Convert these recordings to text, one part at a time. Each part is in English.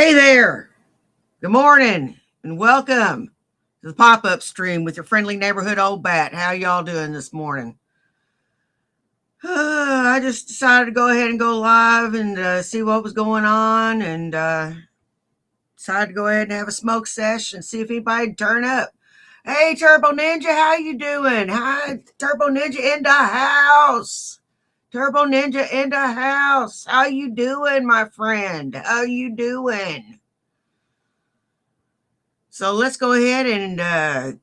Hey there. Good morning and welcome to the pop-up stream with your friendly neighborhood old bat. How y'all doing this morning? I just decided to go ahead and go live and see what was going on and decided to go ahead and have a smoke sesh and see if anybody'd turn up. Hey, Turbo Ninja, how you doing? Hi, Turbo Ninja in the house. Turbo Ninja in the house. How you doing, my friend? How you doing? So let's go ahead and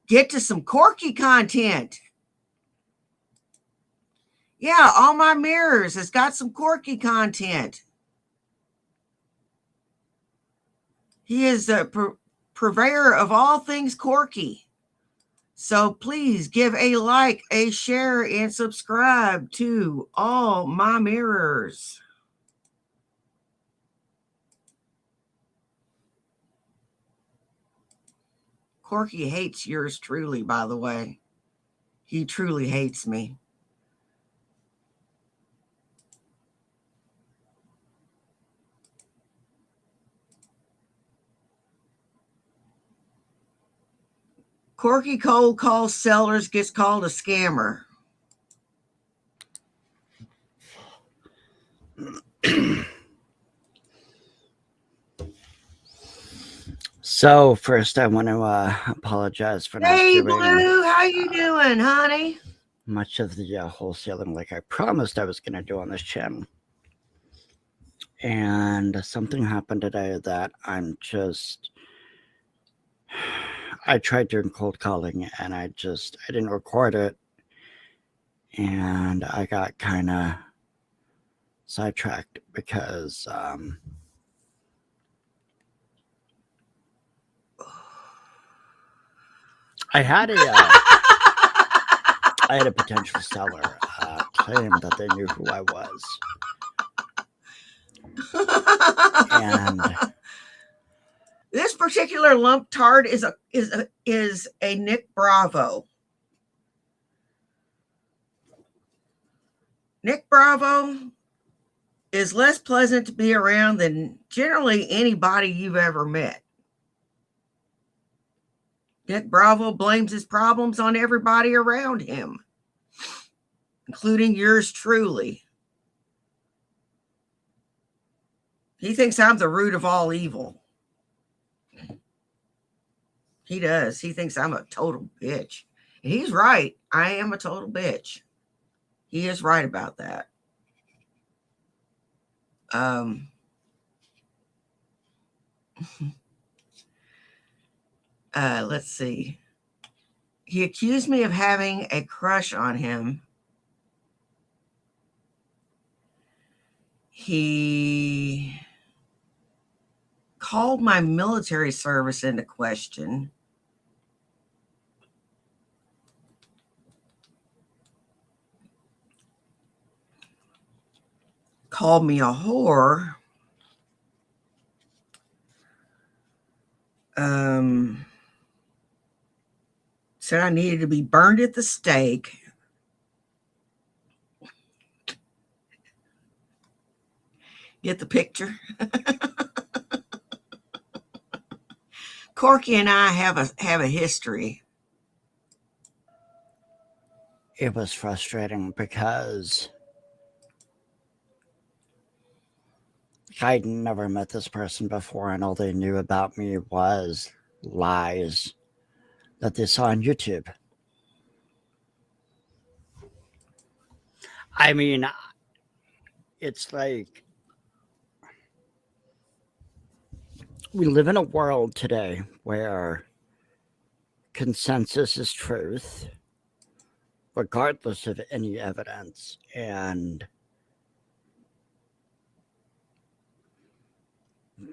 get to some Corky content. Yeah, All My Mirrors has got some Corky content. He is a purveyor of all things Corky. So please give a like, a share, and subscribe to All My Mirrors. Corky hates yours truly, by the way. He truly hates me. Corky cold calls sellers, gets called a scammer. So first, I want to apologize for not Hey, doing Blue, how you doing, honey? much of the wholesaling like I promised I was going to do on this channel. And something happened today that I tried doing cold calling and I didn't record it. And I got kind of sidetracked because I had a potential seller claim that they knew who I was. And this particular lump tard is a Nick Bravo. Nick Bravo is less pleasant to be around than generally anybody you've ever met. Nick Bravo blames his problems on everybody around him, including yours truly. He thinks I'm the root of all evil. He does. He thinks I'm a total bitch. And he's right. I am a total bitch. He is right about that. Let's see. He accused me of having a crush on him. He called my military service into question. Called me a whore. Said I needed to be burned at the stake. Get the picture? Corky and I have a history. it was frustrating because I'd never met this person before, and all they knew about me was lies that they saw on YouTube. I mean, it's like we live in a world today where consensus is truth, regardless of any evidence. And,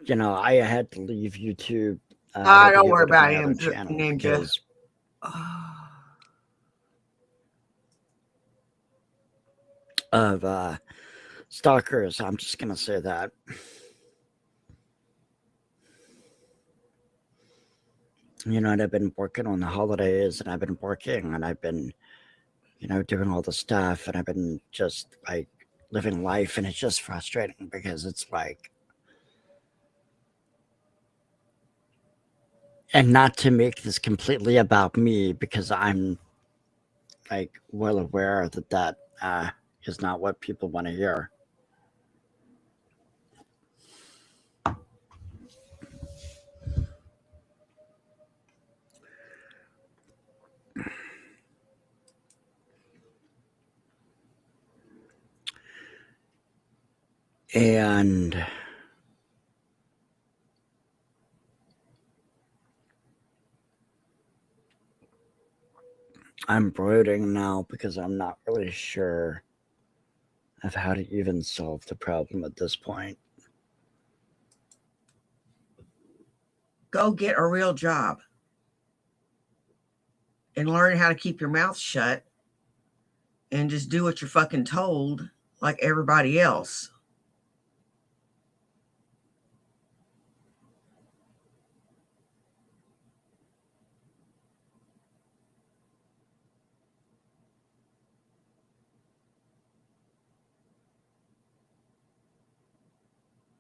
I had to leave YouTube. Don't worry about him, Ninja. Because of stalkers. I'm just going to say that. And I've been working on the holidays, and I've been working, and I've been, doing all the stuff, and I've been just like living life, and it's just frustrating because it's like And not to make this completely about me, because I'm like well aware that is not what people want to hear. And I'm brooding now because I'm not really sure of how to even solve the problem at this point. Go get a real job and learn how to keep your mouth shut and just do what you're fucking told like everybody else.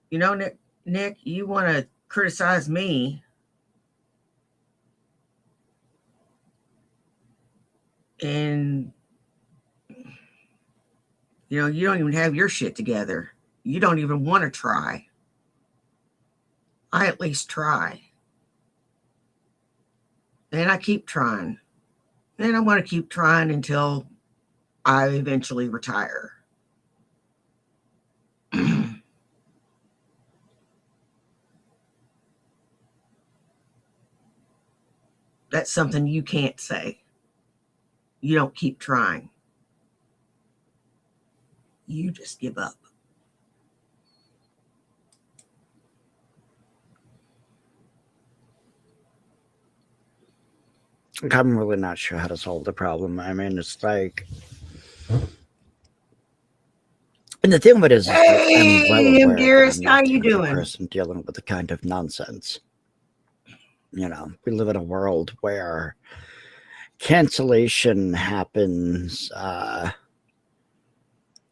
You know, Nick, you want to criticize me, and you don't even have your shit together. You don't even want to try. I at least try. And I keep trying. And I want to keep trying until I eventually retire. That's something you can't say. You don't keep trying. You just give up. I'm really not sure how to solve the problem. I mean, it's like, and the thing of it is Hey, I'm well aware that dearest, I'm how not the you only doing? person dealing with the kind of nonsense. We live in a world where cancellation happens on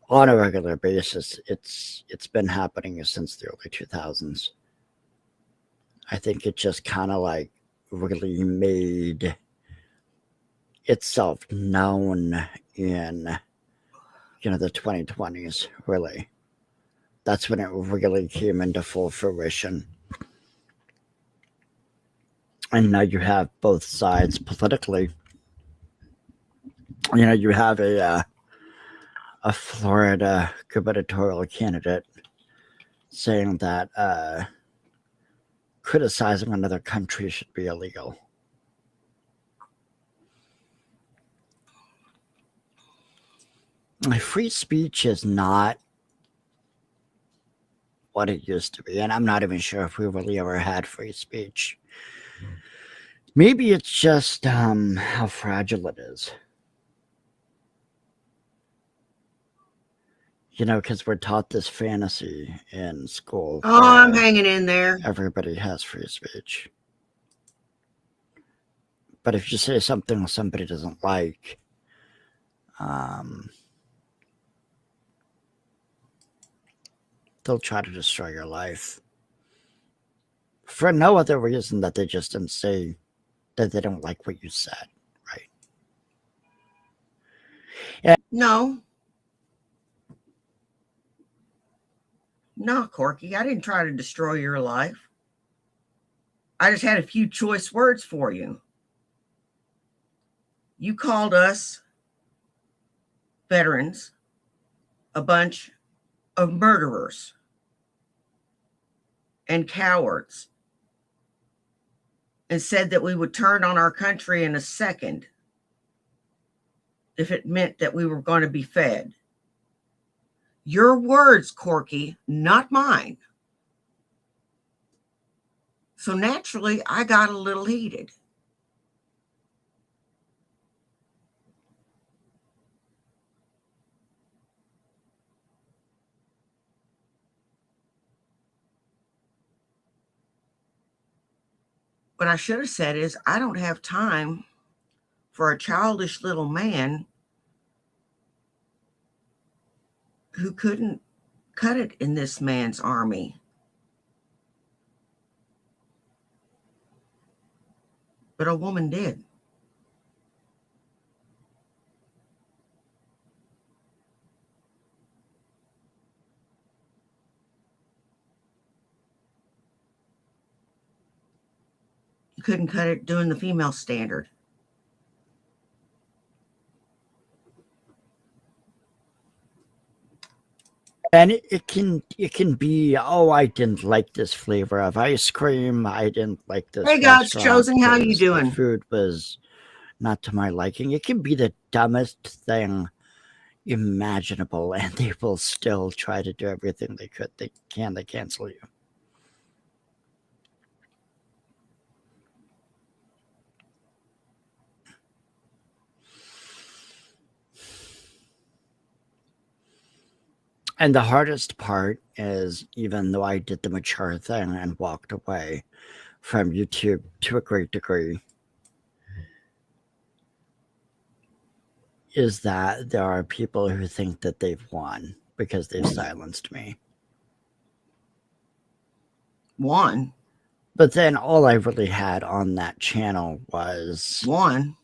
a regular basis. It's been happening since the early 2000s. I think it just kind of like really made itself known in the 2020s. Really, that's when it really came into full fruition. And now you have both sides politically. You have a Florida gubernatorial candidate saying that criticizing another country should be illegal. Free speech is not what it used to be, and I'm not even sure if we really ever had free speech. Maybe it's just how fragile it is. Because we're taught this fantasy in school. Oh, I'm hanging in there. Everybody has free speech. But if you say something somebody doesn't like, they'll try to destroy your life. For no other reason that they just didn't say that they don't like what you said, right? No. No, Corky, I didn't try to destroy your life. I just had a few choice words for you. You called us veterans a bunch of murderers and cowards and said that we would turn on our country in a second if it meant that we were going to be fed. Your words, Corky, not mine. So naturally, I got a little heated. What I should have said is, I don't have time for a childish little man who couldn't cut it in this man's army. But a woman did. You couldn't cut it doing the female standard. And it can be, oh, I didn't like this flavor of ice cream. I didn't like this Hey, God's restaurant chosen, how you because the doing? food was not to my liking. It can be the dumbest thing imaginable, and they will still try to do everything they could. They cancel you. And the hardest part is, even though I did the mature thing and walked away from YouTube to a great degree, is that there are people who think that they've won because they've silenced me. One. But then all I really had on that channel was One.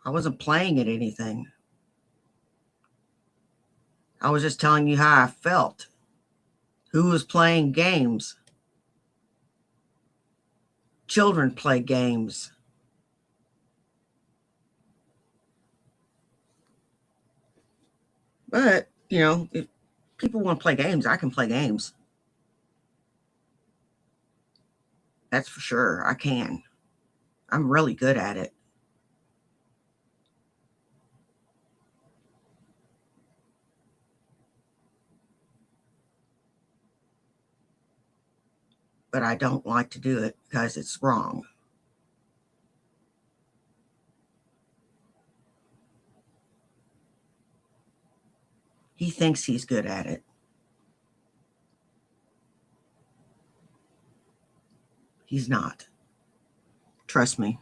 I wasn't playing at anything. I was just telling you how I felt. Who was playing games? Children play games. But, if people want to play games, I can play games. That's for sure. I can. I'm really good at it. But I don't like to do it because it's wrong. He thinks he's good at it. He's not. Trust me.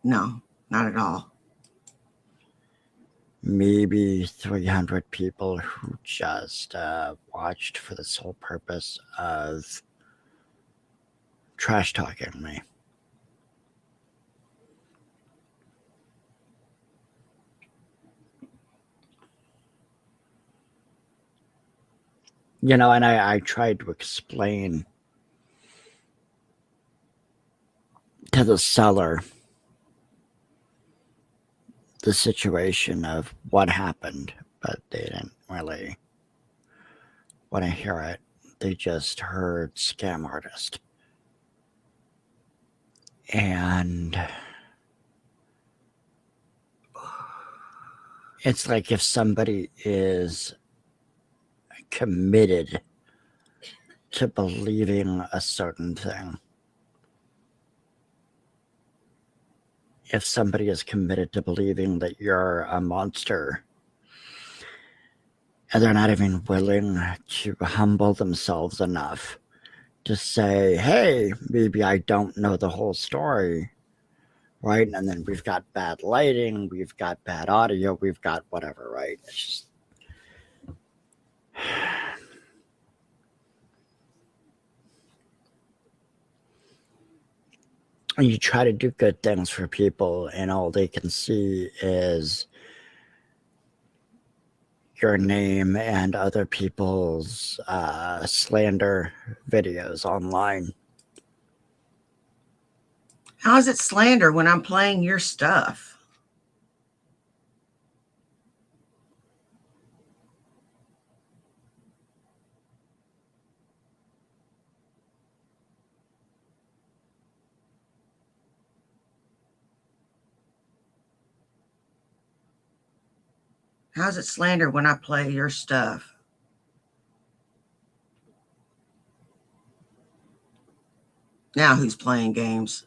No, not at all. maybe 300 people who just watched for the sole purpose of trash talking me. And I tried to explain to the seller the situation of what happened, but they didn't really want to hear it. They just heard scam artist. And it's like if somebody is committed to believing a certain thing, if somebody is committed to believing that you're a monster, and they're not even willing to humble themselves enough to say, hey, maybe I don't know the whole story, right? And then we've got bad lighting, we've got bad audio, we've got whatever, right? It's just... And you try to do good things for people, and all they can see is your name and other people's slander videos online. How is it slander when I'm playing your stuff? How's it slander when I play your stuff? Now who's playing games?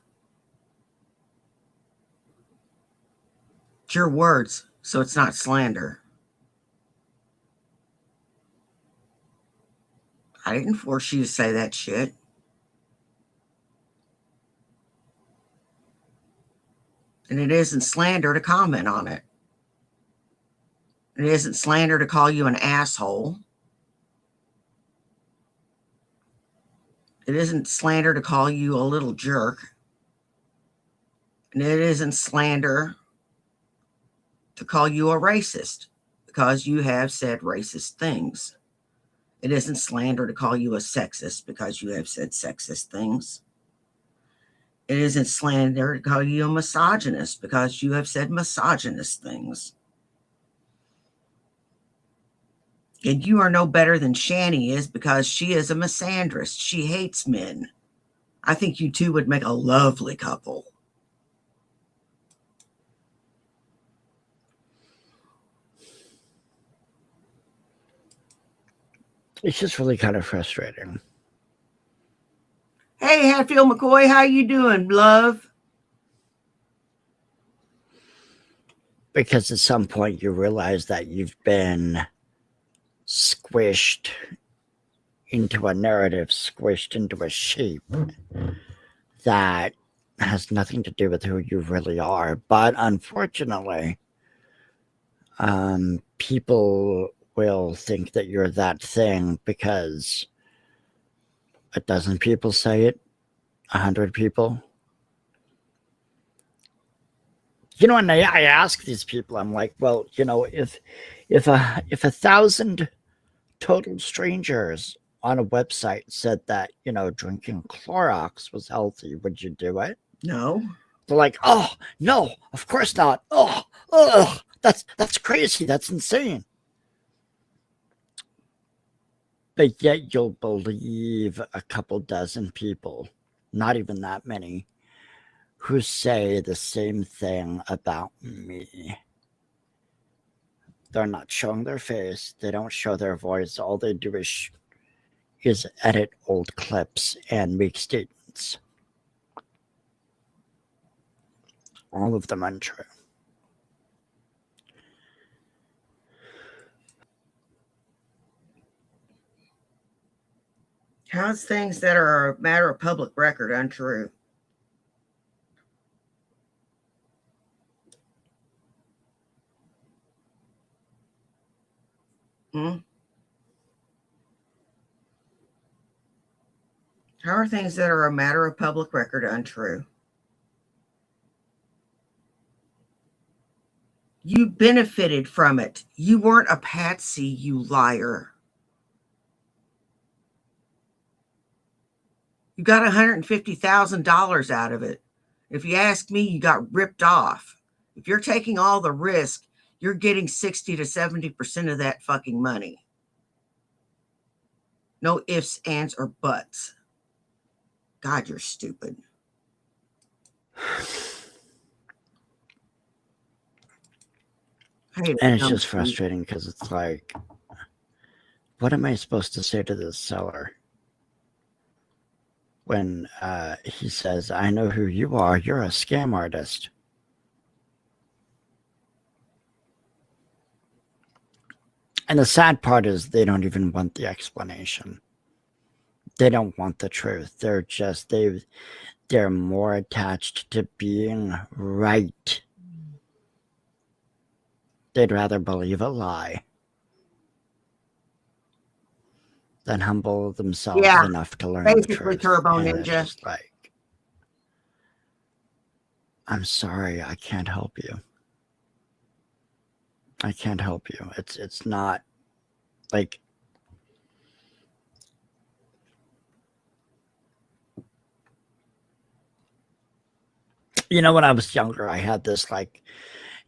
It's your words, so it's not slander. I didn't force you to say that shit. And it isn't slander to comment on it. It isn't slander to call you an asshole. It isn't slander to call you a little jerk. And it isn't slander to call you a racist because you have said racist things. It isn't slander to call you a sexist because you have said sexist things. It isn't slander to call you a misogynist because you have said misogynist things. And you are no better than Shani is because she is a misandrist. She hates men. I think you two would make a lovely couple. It's just really kind of frustrating. Hey, Hatfield McCoy, how you doing, love? Because at some point you realize that you've been squished into a narrative, squished into a shape that has nothing to do with who you really are. But unfortunately, people will think that you're that thing because a dozen people say it, 100 people. You know, and I ask these people, I'm like, well, you know, if 1,000 total strangers on a website said that, you know, drinking Clorox was healthy, would you do it? No. They're like, oh no, of course not. That's crazy. That's insane. But yet you'll believe a couple dozen people, not even that many, who say the same thing about me. They're not showing their face. They don't show their voice. All they do is edit old clips and make statements. All of them untrue. How's things that are a matter of public record untrue? Hmm? How are things that are a matter of public record untrue? You benefited from it. You weren't a patsy, you liar. You got $150,000 out of it. If you ask me, you got ripped off. If you're taking all the risk, you're getting 60 to 70% of that fucking money. No ifs, ands, or buts. God, you're stupid. And it's just frustrating because it's like, what am I supposed to say to this seller? When he says, I know who you are, you're a scam artist. And the sad part is they don't even want the explanation. They don't want the truth. They're more attached to being right. They'd rather believe a lie than humble themselves enough to learn the truth. Basically, Turbo and Ninja. It's just like, I'm sorry, I can't help you. I can't help you. It's not like, you know, when I was younger, I had this like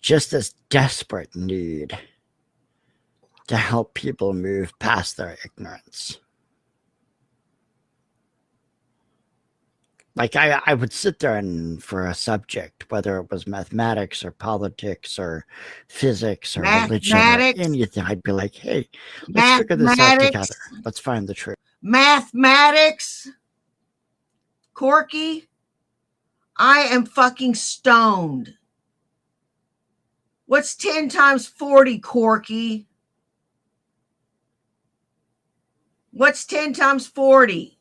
just this desperate need to help people move past their ignorance. Like I would sit there and for a subject, whether it was mathematics or politics or physics or religion or anything, I'd be like, hey, let's figure this out together. Let's find the truth. Mathematics? Corky? I am fucking stoned. What's 10 times 40, Corky? What's 10 times 40?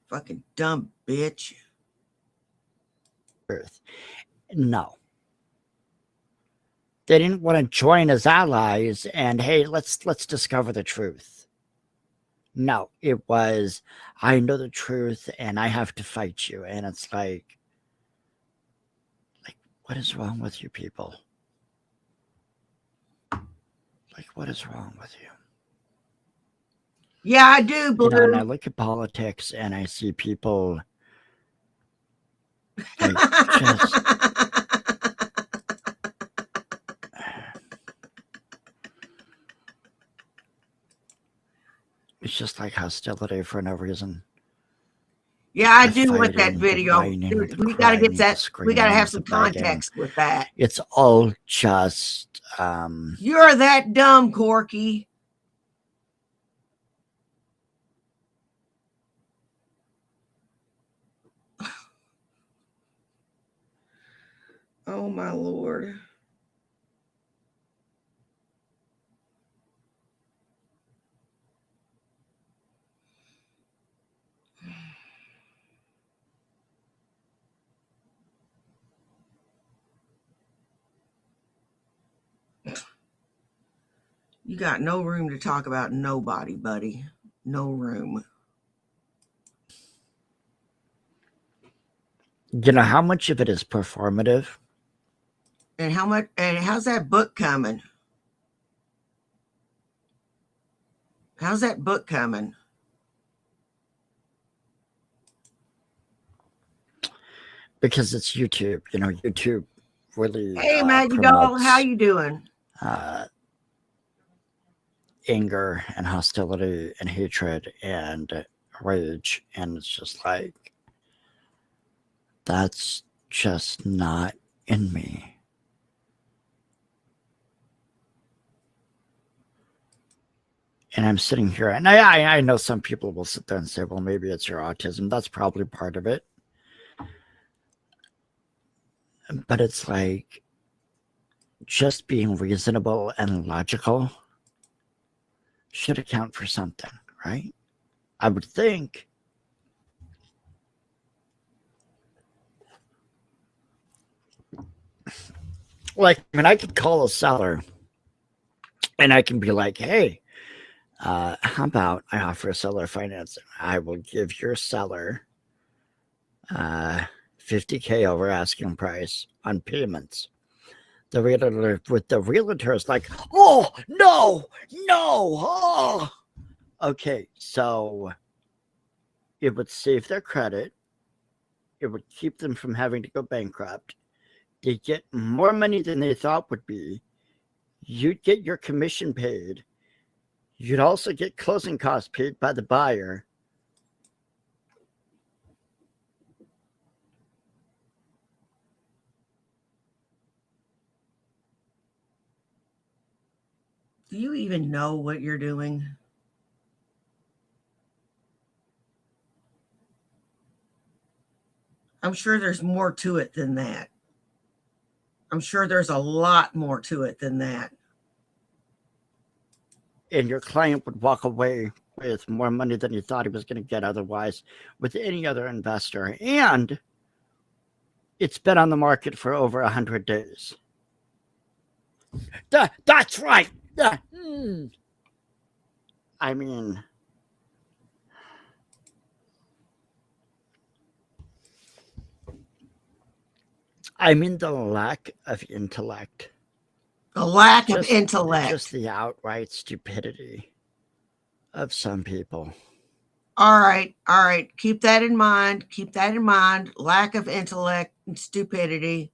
Fucking dumb bitch. Truth. No. They didn't want to join as allies and hey, let's discover the truth. No, it was I know the truth and I have to fight you. And it's like what is wrong with you people? Like, what is wrong with you? Yeah, I do, Blue. And I look at politics and I see people like just it's just like hostility for no reason. Yeah, I The do with that fighting, the video. whining, the We got to get crying, the that. We got to screaming, have the some begging. context with that. It's all just You're that dumb, Corky. Oh my Lord. You got no room to talk about nobody, buddy. No room. you know how much of it is performative? And how much? And how's that book coming? How's that book coming? Because it's YouTube. You know, YouTube really Hey, Maggie Doll, promotes how you doing? anger and hostility and hatred and rage. And it's just like, that's just not in me. And I'm sitting here, and I know some people will sit there and say, well, maybe it's your autism. That's probably part of it. But it's like, just being reasonable and logical should account for something, right? I would think. Like, I mean, I could call a seller and I can be like, hey, how about I offer a seller financing? I will give your seller $50K over asking price on payments. The realtor is like, oh no, oh. Okay, so it would save their credit. It would keep them from having to go bankrupt. They get more money than they thought would be. You'd get your commission paid. You'd also get closing costs paid by the buyer. Do you even know what you're doing? I'm sure there's more to it than that. I'm sure there's a lot more to it than that. And your client would walk away with more money than he thought he was going to get otherwise with any other investor. And it's been on the market for over 100 days. That's right. I mean, the lack of intellect. A lack of intellect. Just the outright stupidity of some people. All right. Keep that in mind. Lack of intellect and stupidity.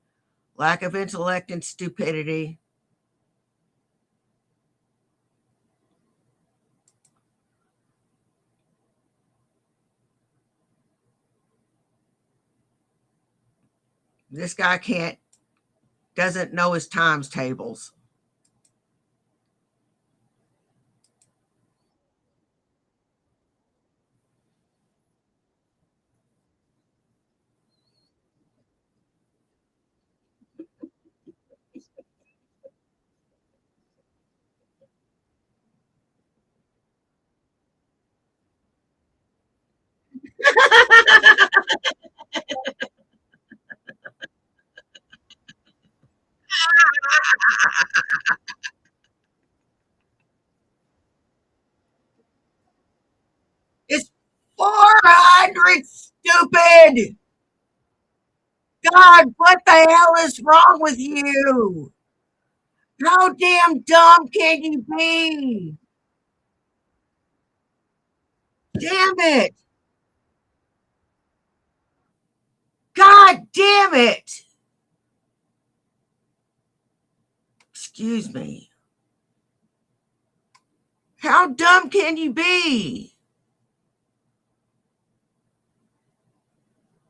Lack of intellect and stupidity. This guy doesn't know his times tables. stupid. God, what the hell is wrong with you? How damn dumb can you be? Damn it. God damn it. Excuse me. How dumb can you be?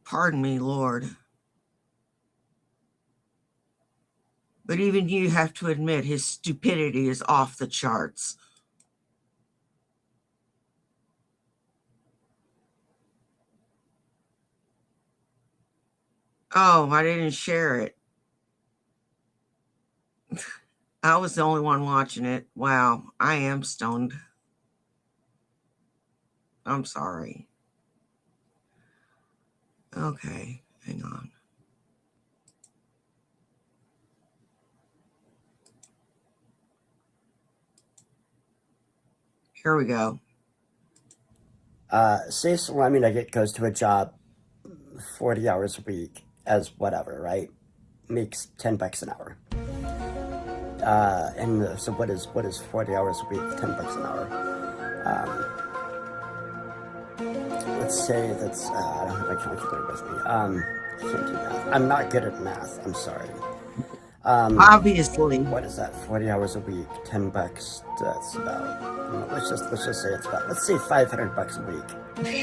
Pardon me, Lord. But even you have to admit his stupidity is off the charts. Oh, I didn't share it. I was the only one watching it. Wow, I am stoned. I'm sorry. Okay, hang on. Here we go. Say Salami Nugget goes to a job 40 hours a week as whatever, right? Makes $10 an hour. So what is 40 hours a week, $10 an hour? Let's say that's I don't have my calculator with me. I can't do math. I'm not good at math. I'm sorry. Obviously. What is that? 40 hours a week, $10. That's about. Let's just say it's about. Let's say $500 a week.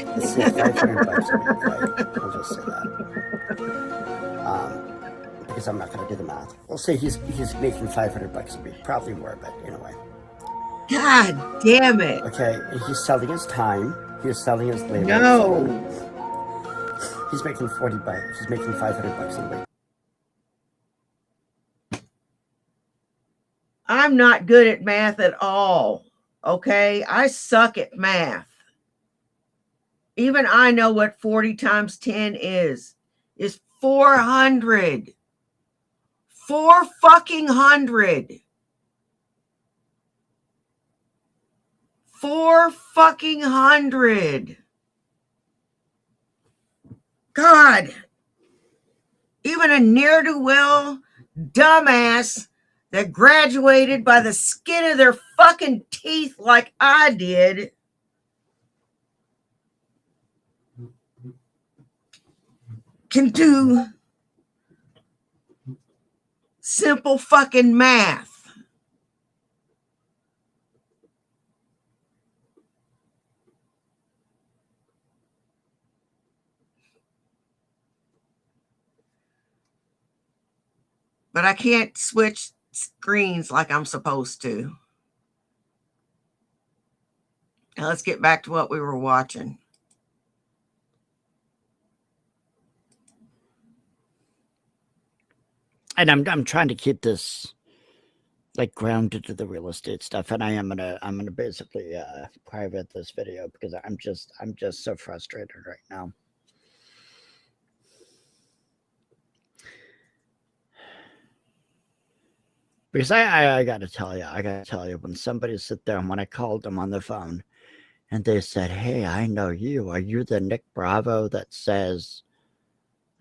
Let's say $500 a week. Right? I'll just say that. Because I'm not going to do the math. We'll say he's making $500 a week, probably more, but anyway. God damn it. Okay, and he's selling his time. He's selling his labor. No. He's making $40. He's making $500 a week. I'm not good at math at all. Okay, I suck at math. Even I know what 40 times 10 is 400. 4 fucking hundred. 4 fucking hundred. God. Even a ne'er-do-well dumbass that graduated by the skin of their fucking teeth like I did can do simple fucking math. But I can't switch screens like I'm supposed to. Now let's get back to what we were watching. And I'm trying to keep this like grounded to the real estate stuff, and I'm gonna basically private this video because I'm just so frustrated right now. Because I gotta tell you, when somebody sit there and when I called them on the phone and they said, "Hey, I know you. Are you the Nick Bravo that says?"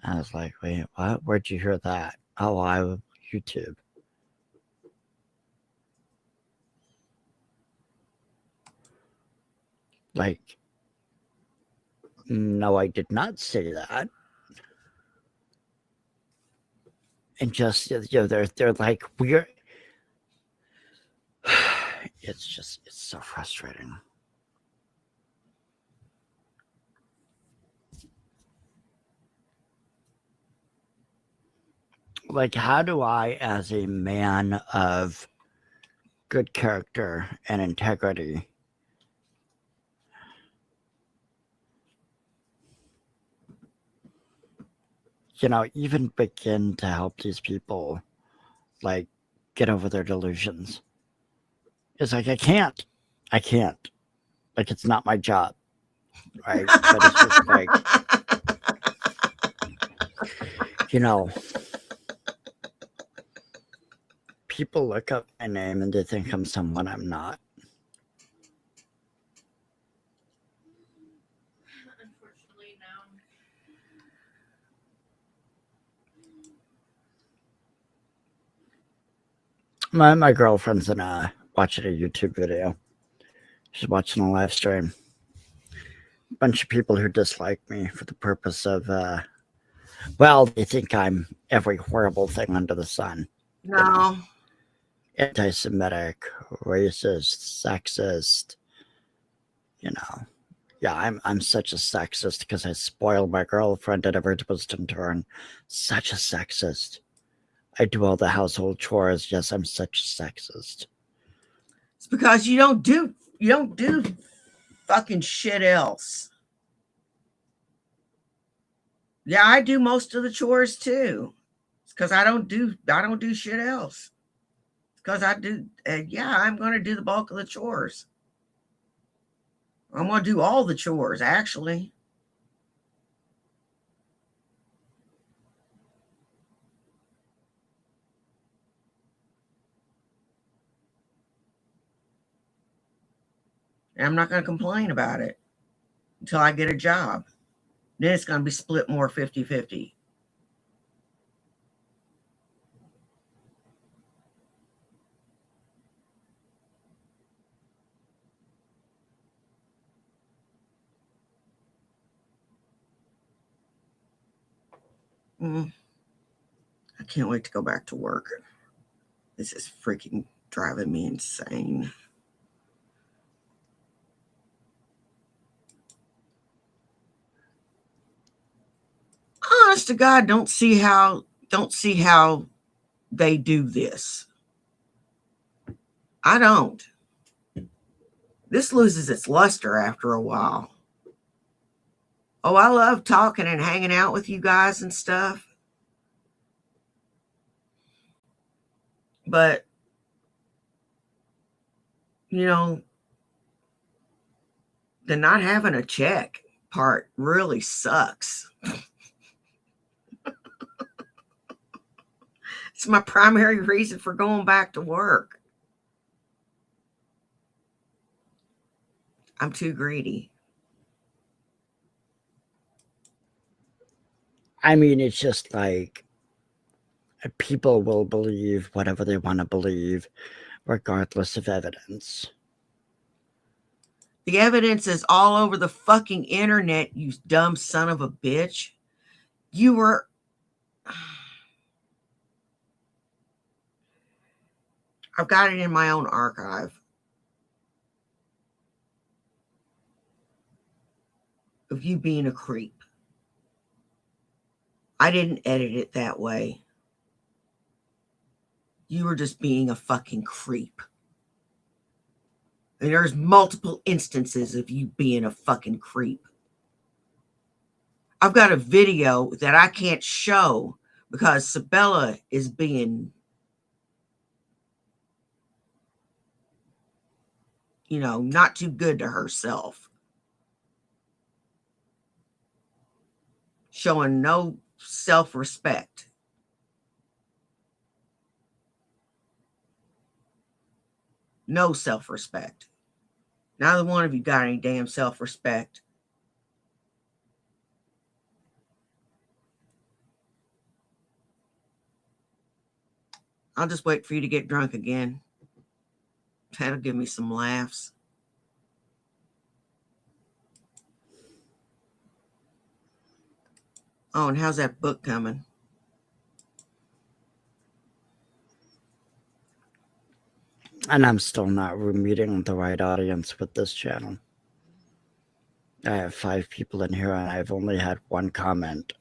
I was like, "Wait, what? Where'd you hear that?" "Oh, YouTube." Like, no, I did not say that. And just they're like we're. It's so frustrating. Like, how do I, as a man of good character and integrity, even begin to help these people, like, get over their delusions? It's like, I can't. Like, it's not my job, right? But it's just like, people look up my name and they think I'm someone I'm not. Unfortunately, no. My girlfriend's watching a YouTube video. She's watching a live stream. A bunch of people who dislike me for the purpose of, well, they think I'm every horrible thing under the sun. No. You know, anti-Semitic, racist, sexist. You know, yeah, I'm such a sexist because I spoiled my girlfriend at every twist and turn. Such a sexist. I do all the household chores. Yes, I'm such a sexist. It's because you don't do fucking shit else. Yeah, I do most of the chores too. It's because I don't do shit else. It's because I do. Yeah, I'm going to do the bulk of the chores. I'm going to do all the chores, actually. And I'm not going to complain about it until I get a job. Then it's going to be split more 50-50. I can't wait to go back to work. This is freaking driving me insane. Honest to God, don't see how they do this. I don't. This loses its luster after a while. Oh, I love talking and hanging out with you guys and stuff. But, you know, the not having a check part really sucks. It's my primary reason for going back to work. I'm too greedy. I mean, it's just like people will believe whatever they want to believe, regardless of evidence. The evidence is all over the fucking internet, you dumb son of a bitch. You were... I've got it in my own archive of you being a creep. I didn't edit it that way. You were just being a fucking creep. And there's multiple instances of you being a fucking creep. I've got a video that I can't show because Sabella is being, not too good to herself. Showing no self-respect. No self-respect. Neither one of you got any damn self-respect. I'll just wait for you to get drunk again. That'll give me some laughs. Oh, and how's that book coming? And I'm still not meeting the right audience with this channel. I have 5 people in here and I've only had 1 comment.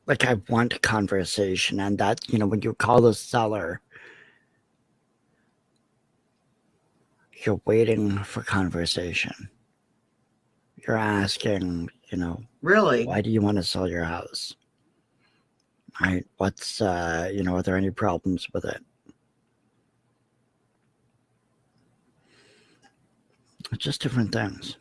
Like, I want conversation, and that, when you call the seller, you're waiting for conversation. You're asking, Really? why do you want to sell your house? Right? What's, are there any problems with it? It's just different things.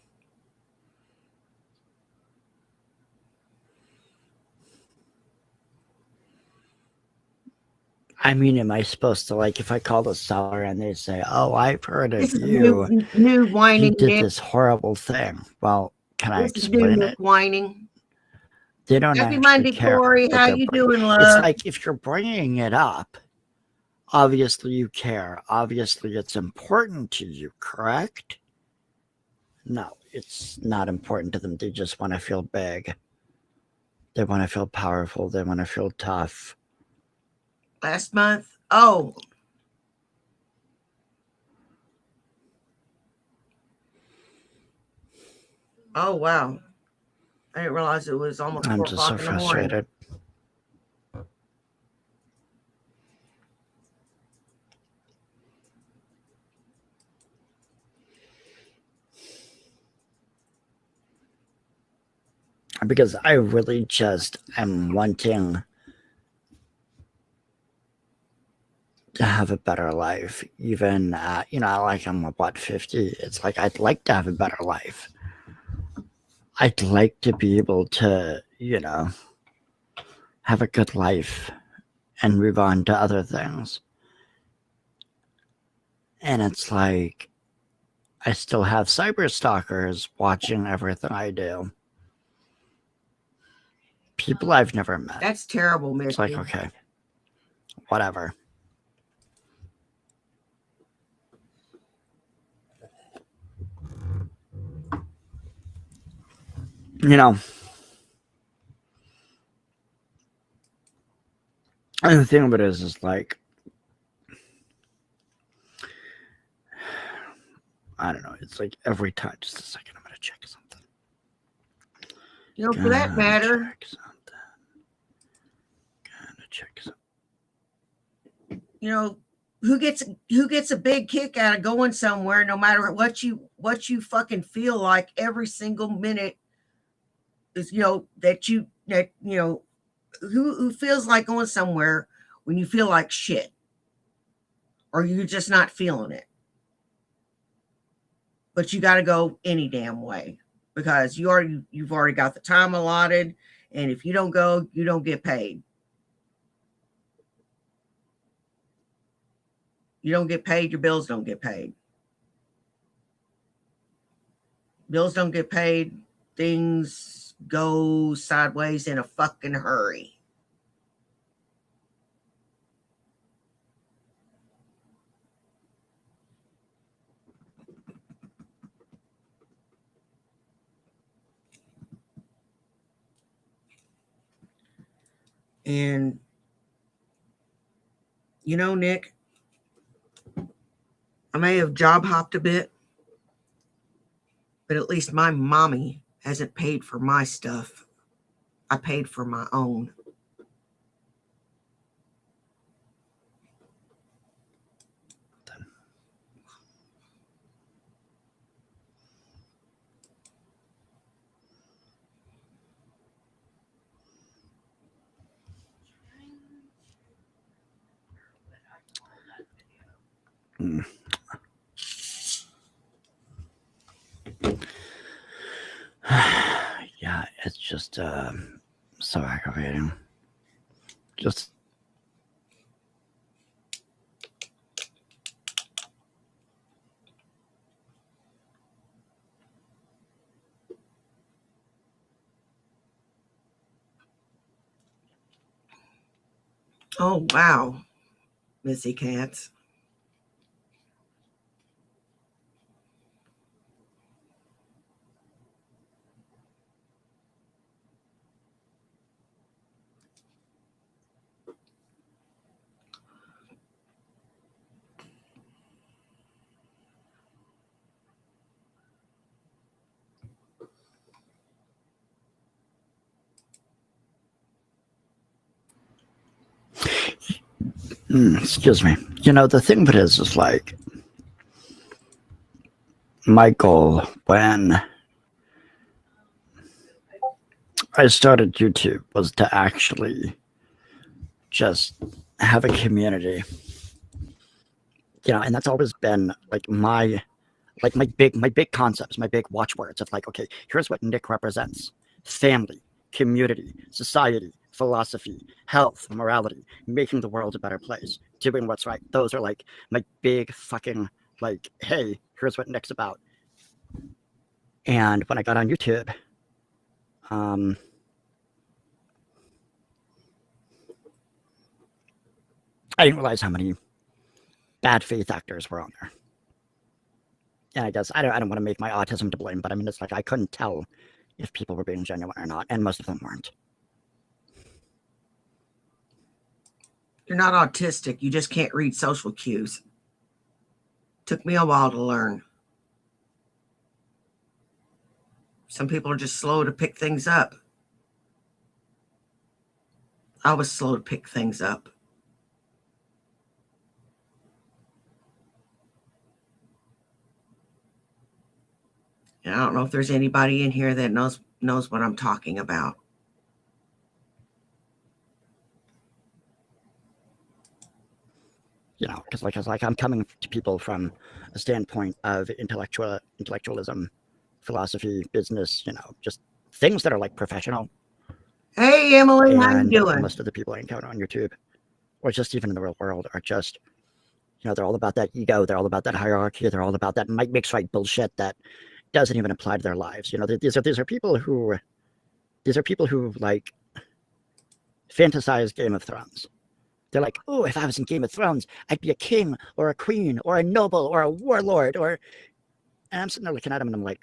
I mean, am I supposed to, like, if I call the seller and they say, oh, I've heard of you, new whining, you did this horrible thing. Well, can I explain it? Whining. They don't Happy actually Monday, care Corey. what How they're you bringing. doing, It's love? like if you're bringing it up, obviously you care. Obviously it's important to you, correct? No, it's not important to them. They just want to feel big. They want to feel powerful. They want to feel tough. Last month. Oh. Oh, wow. I didn't realize it was almost I'm 4 just so o'clock in the morning. frustrated. Because I really just am wanting to have a better life. Even, like I'm what, 50? It's like I'd like to have a better life. I'd like to be able to, have a good life and move on to other things. And it's like I still have cyber stalkers watching everything I do. People I've never met. That's terrible, It's Missy. like, okay, whatever. You know, and the thing of it is like, I don't know. It's like every time, just a second, I'm going to check something. For that matter, Gotta check something. who gets a big kick out of going somewhere, no matter what you fucking feel like every single minute is, who feels like going somewhere when you feel like shit or you're just not feeling it, but you got to go any damn way because you've already got the time allotted, and if you don't go, you don't get paid. You don't get paid, your bills don't get paid. Bills don't get paid, things go sideways in a fucking hurry. And Nick, I may have job hopped a bit, but at least my mommy hasn't paid for my stuff. I paid for my own. Yeah, it's just so aggravating. Just Oh, wow, Missy Cats. excuse me. The thing of it is like my goal when I started YouTube was to actually just have a community. And that's always been like my big concepts, my big watchwords of like, okay, here's what Nick represents: family, community, society, philosophy, health, morality, making the world a better place, doing what's right. Those are like my big fucking like, hey, here's what Nick's about. And when I got on YouTube, I didn't realize how many bad faith actors were on there. And I guess I don't want to make my autism to blame, but I mean, it's like I couldn't tell if people were being genuine or not, and most of them weren't. You're not autistic. You just can't read social cues. Took me a while to learn. Some people are just slow to pick things up. I was slow to pick things up. And I don't know if there's anybody in here that knows what I'm talking about. You know, because like I'm coming to people from a standpoint of intellectualism, philosophy, business, you know, just things that are like professional. Hey, Emily, how you doing? Most of the people I encounter on YouTube, or just even in the real world, are just, you know, they're all about that ego. They're all about that hierarchy. They're all about that might makes right bullshit that doesn't even apply to their lives. You know, these are people who like fantasize Game of Thrones. They're like, oh, if I was in Game of Thrones, I'd be a king or a queen or a noble or a warlord or. And I'm sitting there looking at them and I'm like,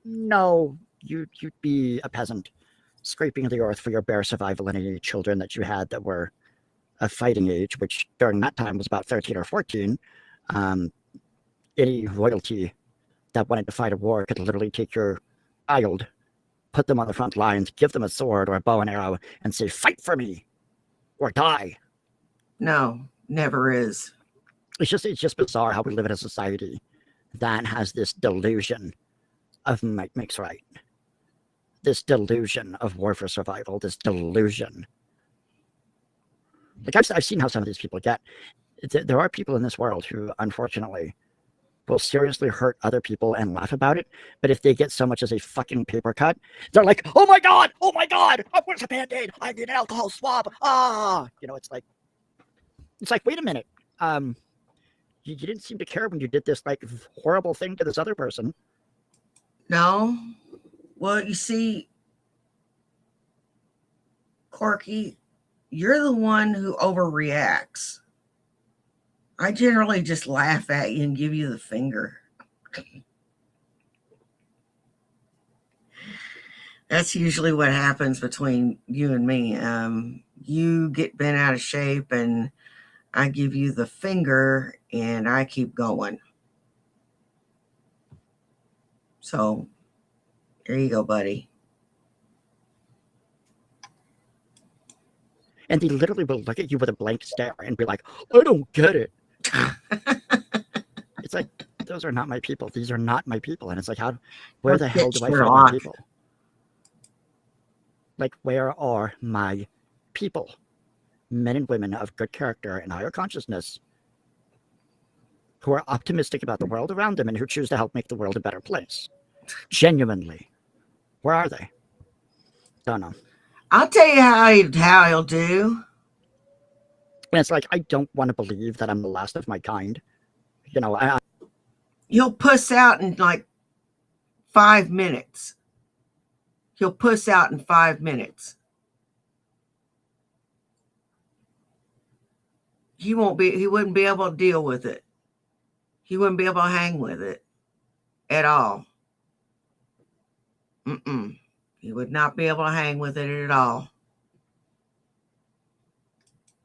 no, you'd be a peasant, scraping the earth for your bare survival and any children that you had that were of fighting age, which during that time was about 13 or 14. Any royalty that wanted to fight a war could literally take your child, put them on the front lines, give them a sword or a bow and arrow, and say, fight for me or die. No, never is. It's just bizarre how we live in a society that has this delusion of might makes right. This delusion of war for survival, this delusion. Like I've seen how some of these people get. There are people in this world who, unfortunately, will seriously hurt other people and laugh about it. But if they get so much as a fucking paper cut, they're like, oh my God, where's a Band-Aid? I need an alcohol swab. You know, it's like, wait a minute. You didn't seem to care when you did this like horrible thing to this other person. No. Well, you see, Corky, you're the one who overreacts. I generally just laugh at you and give you the finger. That's usually what happens between you and me. You get bent out of shape and I give you the finger and I keep going. So there you go, buddy. And they literally will look at you with a blank stare and be like, I don't get it. It's like, those are not my people. These are not my people. And it's like, where the hell do I find my people? Like, where are my people? Men and women of good character and higher consciousness who are optimistic about the world around them and who choose to help make the world a better place. Genuinely. Where are they? Don't know. I'll tell you how I'll do. And it's like, I don't want to believe that I'm the last of my kind. You know, He'll puss out in like 5 minutes. He'll puss out in 5 minutes. He wouldn't be able to deal with it. He wouldn't be able to hang with it at all. He would not be able to hang with it at all.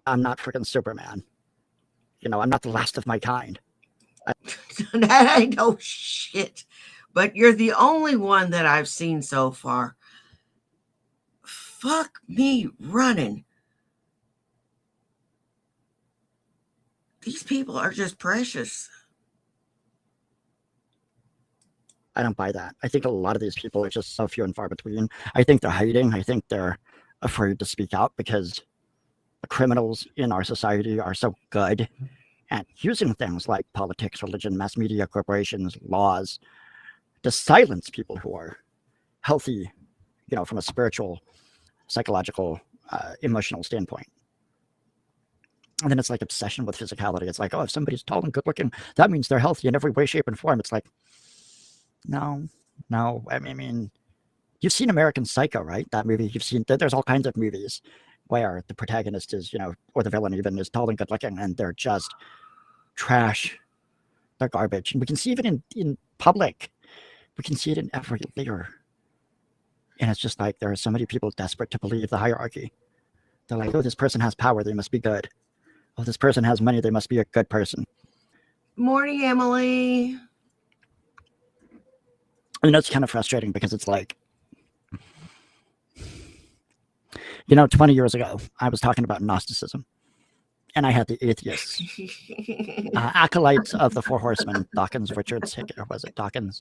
I'm not freaking Superman. You know, I'm not the last of my kind. That ain't no shit. But you're the only one that I've seen so far. Fuck me running. These people are just precious. I don't buy that. I think a lot of these people are just so few and far between. I think they're hiding. I think they're afraid to speak out because the criminals in our society are so good at using things like politics, religion, mass media, corporations, laws to silence people who are healthy, you know, from a spiritual, psychological, emotional standpoint. And then it's like obsession with physicality. It's like, oh, if somebody's tall and good looking, that means they're healthy in every way, shape, and form. It's like, no. I mean, you've seen American Psycho, right? That movie. You've seen, there's all kinds of movies where the protagonist is, or the villain even is totally good looking and they're just trash. They're garbage. And we can see it in public. We can see it in every layer. And it's just like there are so many people desperate to believe the hierarchy. They're like, oh, this person has power, they must be good. Oh, this person has money, they must be a good person. Morning, Emily. It's kind of frustrating because it's like, 20 years ago, I was talking about Gnosticism. And I had the atheists, acolytes of the Four Horsemen, Dawkins, Richards, or was it Dawkins,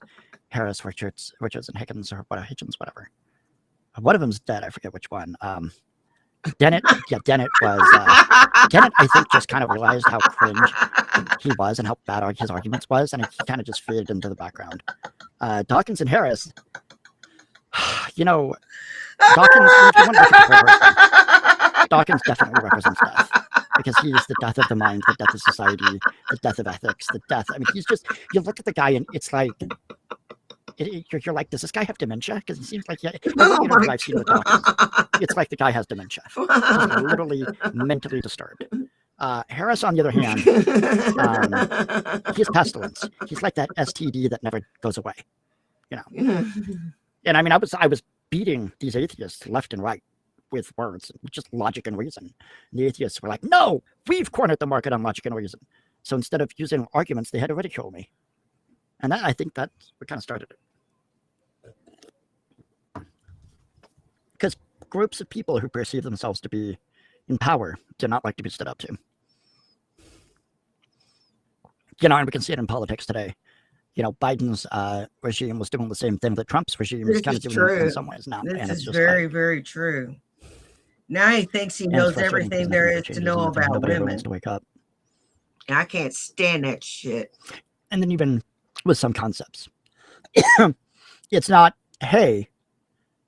Harris, Richards, and Higgins, or Hitchens, whatever. One of them's dead. I forget which one. Dennett. Yeah, Dennett was. Dennett, I think, just kind of realized how cringe he was and how bad his arguments was, and he kind of just faded into the background. Dawkins and Harris. Dawkins. If you want to look at the Four Horsemen, Dawkins definitely represents death. Because he's the death of the mind, the death of society, the death of ethics, the death. I mean, he's just, you look at the guy and it's like, you're like, does this guy have dementia? Because it seems like, every interview I've seen with Dawkins, it's like the guy has dementia. He's literally mentally disturbed. Harris, on the other hand, he's pestilence. He's like that STD that never goes away, And I mean, I was beating these atheists left and right with words, just logic and reason. And the atheists were like, no, we've cornered the market on logic and reason. So instead of using arguments, they had to ridicule me. And I think that's what kind of started it. Because groups of people who perceive themselves to be in power do not like to be stood up to. And we can see it in politics today. Biden's regime was doing the same thing that Trump's regime is kind of doing in some ways now. This is very, very true. Now he thinks he knows everything there is to know about women. To wake up. And I can't stand that shit. And then even with some concepts, it's not, hey,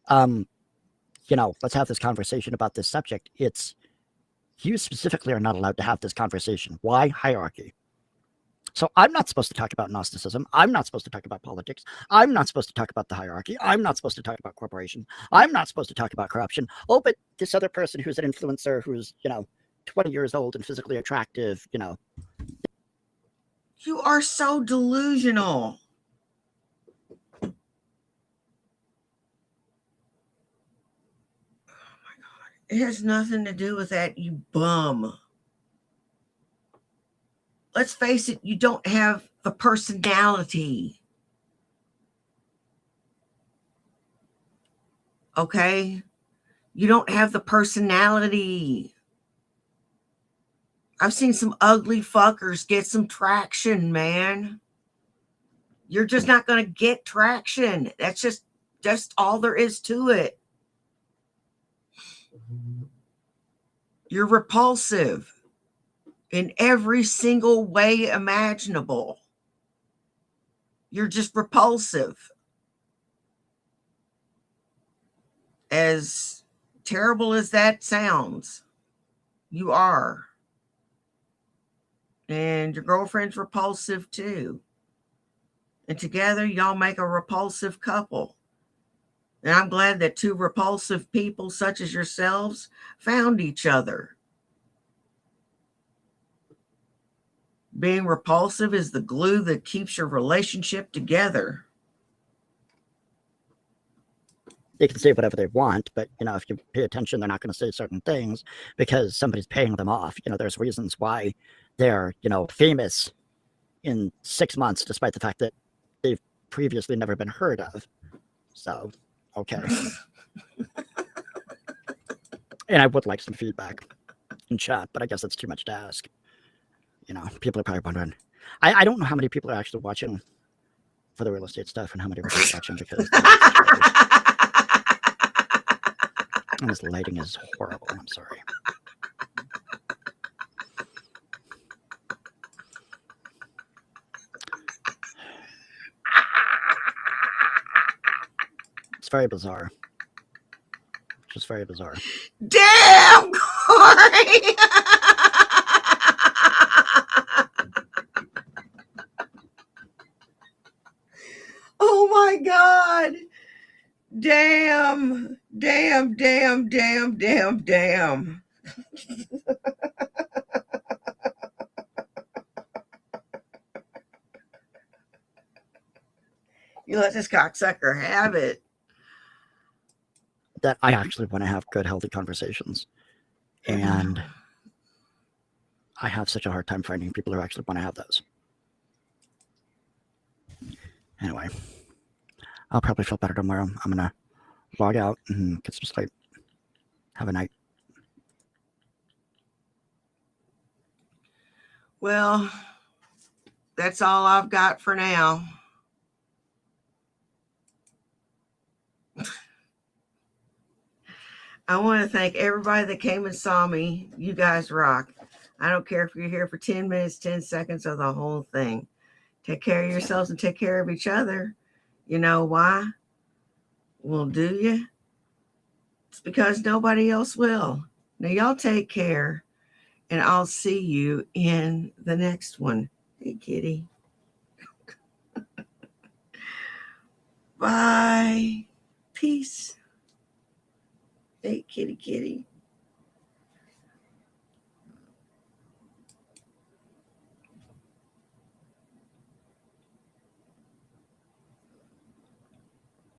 let's have this conversation about this subject. It's you specifically are not allowed to have this conversation. Why? Hierarchy. So I'm not supposed to talk about Gnosticism. I'm not supposed to talk about politics. I'm not supposed to talk about the hierarchy. I'm not supposed to talk about corporations. I'm not supposed to talk about corruption. Oh, but this other person who's an influencer who's, 20 years old and physically attractive, You are so delusional. Oh my God. It has nothing to do with that, you bum. Let's face it, you don't have the personality. Okay? You don't have the personality. I've seen some ugly fuckers get some traction, man. You're just not going to get traction. That's just all there is to it. You're repulsive in every single way imaginable. You're just repulsive. As terrible as that sounds, you are. And your girlfriend's repulsive too. And together y'all make a repulsive couple. And I'm glad that two repulsive people such as yourselves found each other. Being repulsive is the glue that keeps your relationship together. They can say whatever they want, but, if you pay attention, they're not going to say certain things because somebody's paying them off. There's reasons why they're, famous in 6 months, despite the fact that they've previously never been heard of. So, okay. And I would like some feedback in chat, but I guess that's too much to ask. People are probably wondering. I don't know how many people are actually watching for the real estate stuff and how many are watching because and this lighting is horrible. I'm sorry. It's very bizarre. Just very bizarre. Damn, Corey! Oh my God. Damn. Damn, damn, damn, damn, damn. You let this cocksucker have it. That I actually want to have good, healthy conversations. And I have such a hard time finding people who actually want to have those. Anyway, I'll probably feel better tomorrow. I'm going to log out and get some sleep. Have a night. Well, that's all I've got for now. I want to thank everybody that came and saw me. You guys rock. I don't care if you're here for 10 minutes, 10 seconds, or the whole thing. Take care of yourselves and take care of each other. You know why? Well, do you? It's because nobody else will. Now, y'all take care, and I'll see you in the next one. Hey, kitty. Bye. Peace. Hey, kitty, kitty.